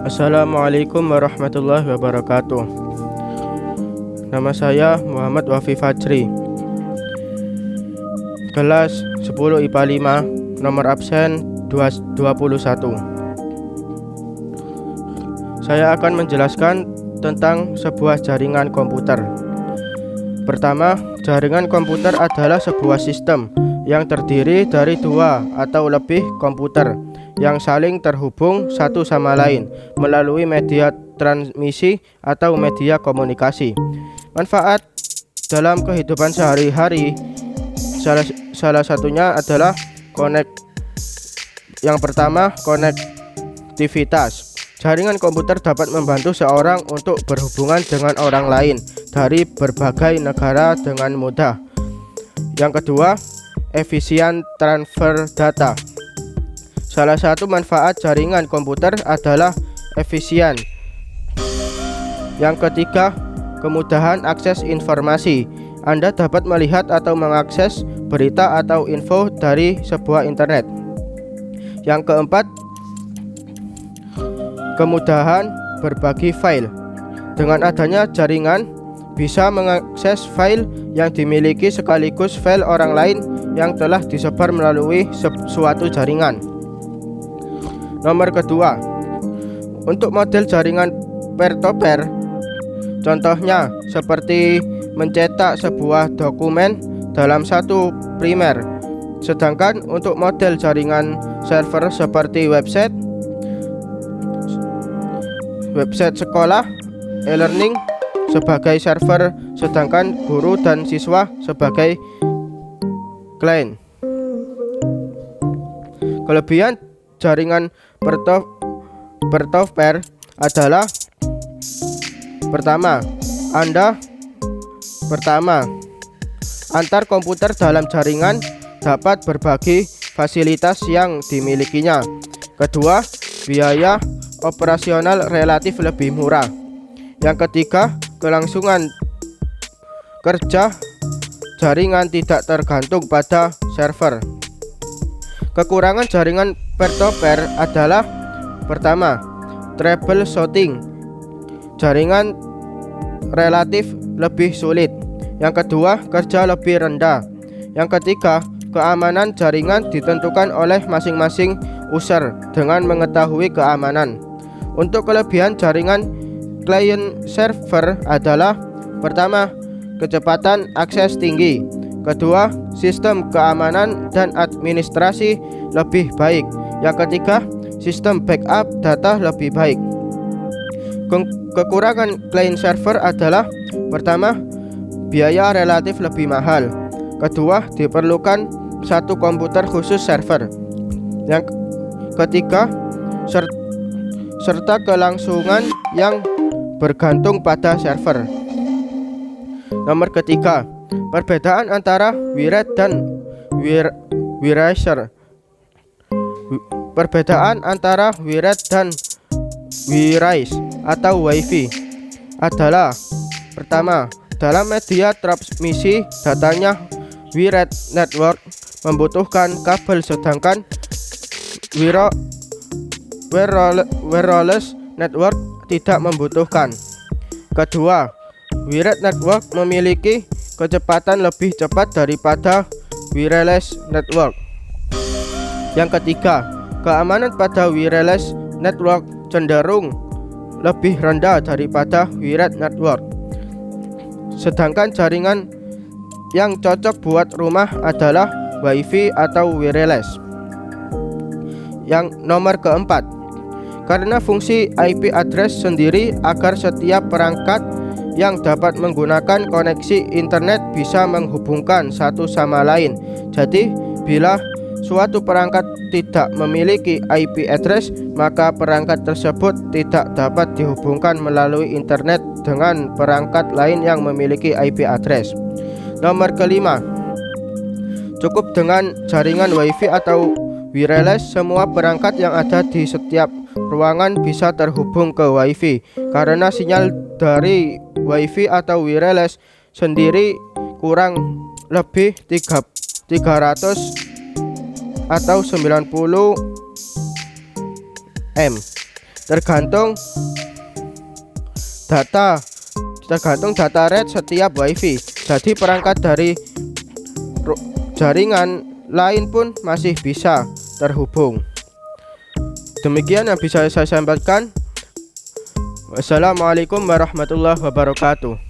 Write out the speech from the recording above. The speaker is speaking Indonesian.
Assalamualaikum warahmatullahi wabarakatuh. Nama saya Muhammad Wafi Fajri, kelas 10 IPA 5, nomor absen 21. Saya akan menjelaskan tentang sebuah jaringan komputer. Pertama, jaringan komputer adalah sebuah sistem yang terdiri dari dua atau lebih komputer yang saling terhubung satu sama lain melalui media transmisi atau media komunikasi. Manfaat dalam kehidupan sehari-hari salah satunya adalah yang pertama, konektivitas. Jaringan komputer dapat membantu seorang untuk berhubungan dengan orang lain dari berbagai negara dengan mudah. Yang kedua, efisien transfer data. Salah satu manfaat jaringan komputer adalah efisien. Yang ketiga, kemudahan akses informasi. Anda dapat melihat atau mengakses berita atau info dari sebuah internet. Yang keempat, kemudahan berbagi file. Dengan adanya jaringan, bisa mengakses file yang dimiliki sekaligus file orang lain yang telah disebar melalui suatu jaringan. Nomor kedua, untuk model jaringan peer-to-peer, contohnya seperti mencetak sebuah dokumen dalam satu primer. Sedangkan untuk model jaringan server seperti website sekolah, e-learning sebagai server, sedangkan guru dan siswa sebagai klien. Kelebihan jaringan peer-to-peer adalah pertama, antar komputer dalam jaringan dapat berbagi fasilitas yang dimilikinya. Kedua, biaya operasional relatif lebih murah. Yang ketiga, kelangsungan kerja jaringan tidak tergantung pada server. Kekurangan jaringan peer-to-peer adalah pertama, troubleshooting. Jaringan relatif lebih sulit. Yang kedua, kerja lebih rendah. Yang ketiga, keamanan jaringan ditentukan oleh masing-masing user dengan mengetahui keamanan. Untuk kelebihan jaringan client server adalah pertama, kecepatan akses tinggi. Kedua, sistem keamanan dan administrasi lebih baik. Yang ketiga, sistem backup data lebih baik. Kekurangan client server adalah pertama, biaya relatif lebih mahal. Kedua, diperlukan satu komputer khusus server. Yang ketiga, serta kelangsungan yang bergantung pada server. Nomor ketiga, perbedaan antara wired dan wiresher. Perbedaan antara wired dan wirise atau wifi adalah pertama, dalam media transmisi datanya, wired network membutuhkan kabel, sedangkan wireless network tidak membutuhkan. Kedua, wired network memiliki kecepatan lebih cepat daripada wireless network. Yang ketiga, keamanan pada wireless network cenderung lebih rendah daripada wired network. Sedangkan jaringan yang cocok buat rumah adalah wifi atau wireless. Yang nomor keempat, karena fungsi IP address sendiri agar setiap perangkat yang dapat menggunakan koneksi internet bisa menghubungkan satu sama lain. Jadi, bila suatu perangkat tidak memiliki IP address, maka perangkat tersebut tidak dapat dihubungkan melalui internet dengan perangkat lain yang memiliki IP address. Nomor kelima, cukup dengan jaringan wifi atau wireless. Semua perangkat yang ada di setiap ruangan bisa terhubung ke wifi, karena sinyal dari wifi atau wireless sendiri kurang lebih 300 atau 90 m. tergantung data rate setiap WiFi. Jadi perangkat dari jaringan lain pun masih bisa terhubung. Demikian yang bisa saya sampaikan. Wassalamualaikum warahmatullahi wabarakatuh.